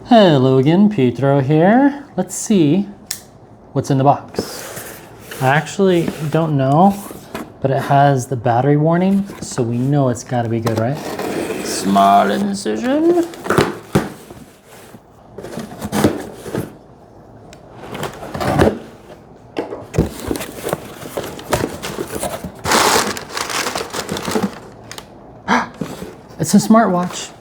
Hello again, Pietro here. Let's see what's in the box. I actually don't know, but it has the battery warning, so we know it's gotta be good, right? Small incision. It's a smartwatch.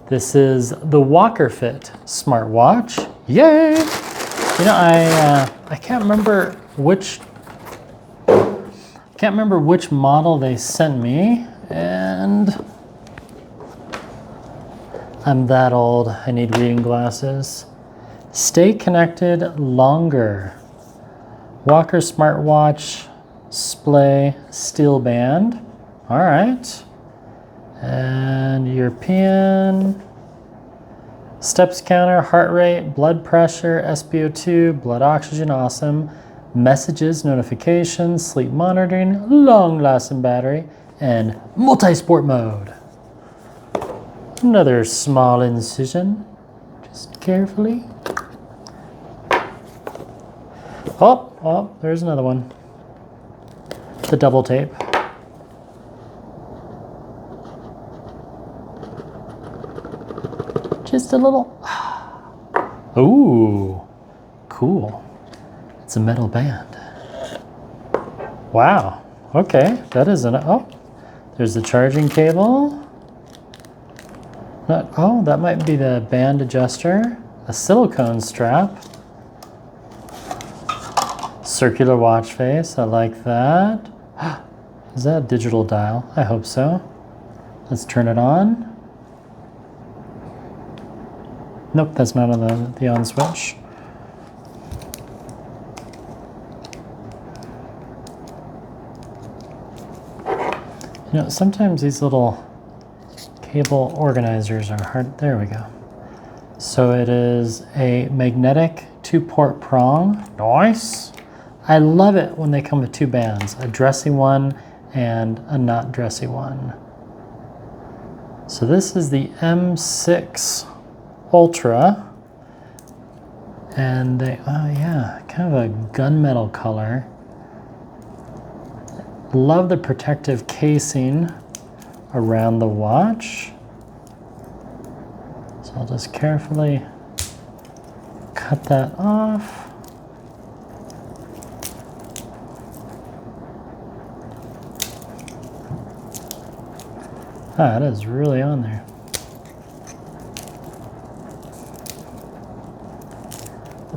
This is the WalkerFIT Smartwatch. Yay! You know, I can't remember which model they sent me, and I'm that old. I need reading glasses. Stay connected longer. Walker Smartwatch Splay Steel Band. All right. And European. Steps counter, heart rate, blood pressure, SpO2, blood oxygen, awesome. Messages, notifications, sleep monitoring, long-lasting battery, and multi-sport mode. Another small incision, just carefully. Oh, there's another one. The double tape. Just a little. Ooh, cool. It's a metal band. Wow. Okay, that is an. Oh, there's the charging cable. Oh, that might be the band adjuster. A silicone strap. Circular watch face. I like that. Is that a digital dial? I hope so. Let's turn it on. Nope, that's not on the on switch. You know, sometimes these little cable organizers are hard. There we go. So it is a magnetic 2-port prong. Nice. I love it when they come with two bands, a dressy one and a not dressy one. So this is the M6 Ultra, and they, oh yeah, kind of a gunmetal color. Love the protective casing around the watch. So I'll just carefully cut that off. Ah, it is really on there.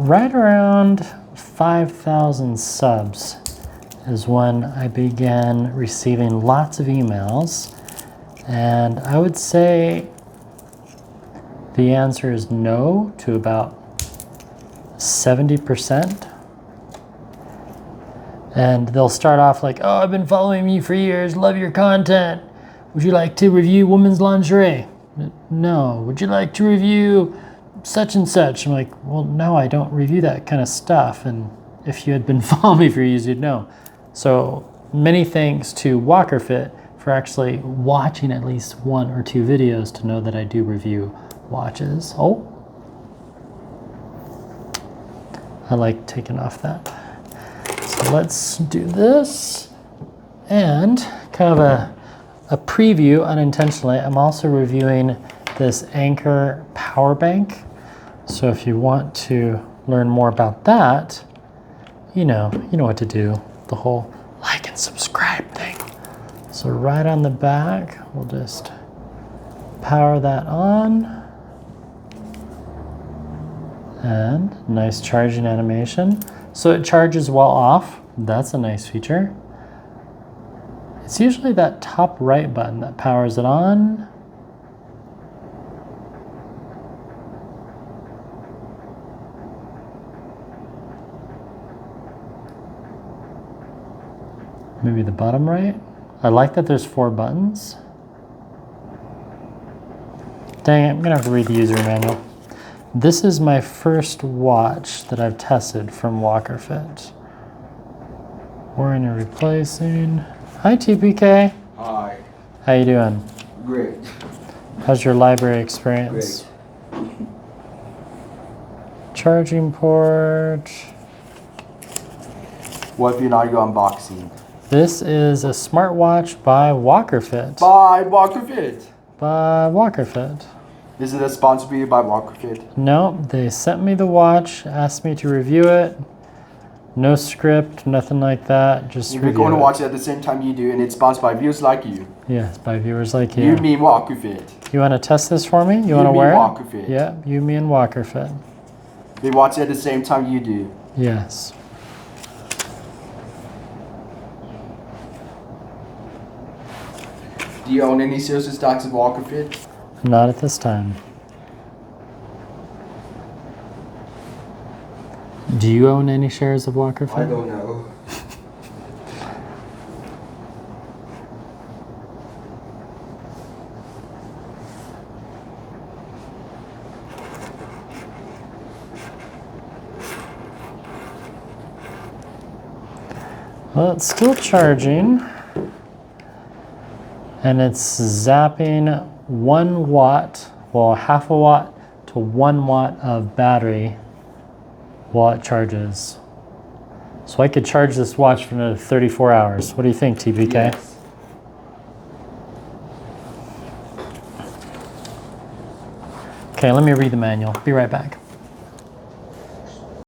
Right around 5,000 subs is when I began receiving lots of emails, and I would say the answer is no to about 70%. And they'll start off like, oh, I've been following you for years, love your content. Would you like to review women's lingerie? No. Would you like to review such and such? I'm like, well, no, I don't review that kind of stuff. And if you had been following me for years, you'd know. So many thanks to WalkerFIT for actually watching at least 1 or 2 videos to know that I do review watches. Oh, I like taking off that. So let's do this. And kind of a preview unintentionally, I'm also reviewing this Anchor power bank. So if you want to learn more about that, you know what to do. The whole like and subscribe thing. So right on the back, we'll just power that on. And nice charging animation. So it charges while off. That's a nice feature. It's usually that top right button that powers it on. Maybe the bottom right. I like that there's 4 buttons. Dang it, I'm gonna have to read the user manual. This is my first watch that I've tested from WalkerFIT. Wearing and replacing. Hi TPK. Hi. How you doing? Great. How's your library experience? Great. charging port. What if you're not your unboxing? This is a smartwatch by WalkerFIT. By WalkerFIT. By WalkerFIT. Is it a sponsor video by WalkerFIT? No, they sent me the watch, asked me to review it. No script, nothing like that. Just We're going to watch it at the same time you do, and it's sponsored by viewers like you. Yes, by viewers like you. You, me, WalkerFIT. You want to test this for me? You want to wear it? WalkerFIT. Yeah, you, me, and WalkerFIT. They watch it at the same time you do. Yes. Do you own any shares of stocks of WalkerFIT? Not at this time. Do you own any shares of WalkerFIT? I don't know. Well, it's still charging. And it's zapping 1 watt, well, half a watt to 1 watt of battery while it charges. So I could charge this watch for another 34 hours. What do you think, TPK? Yes. Okay, let me read the manual. Be right back.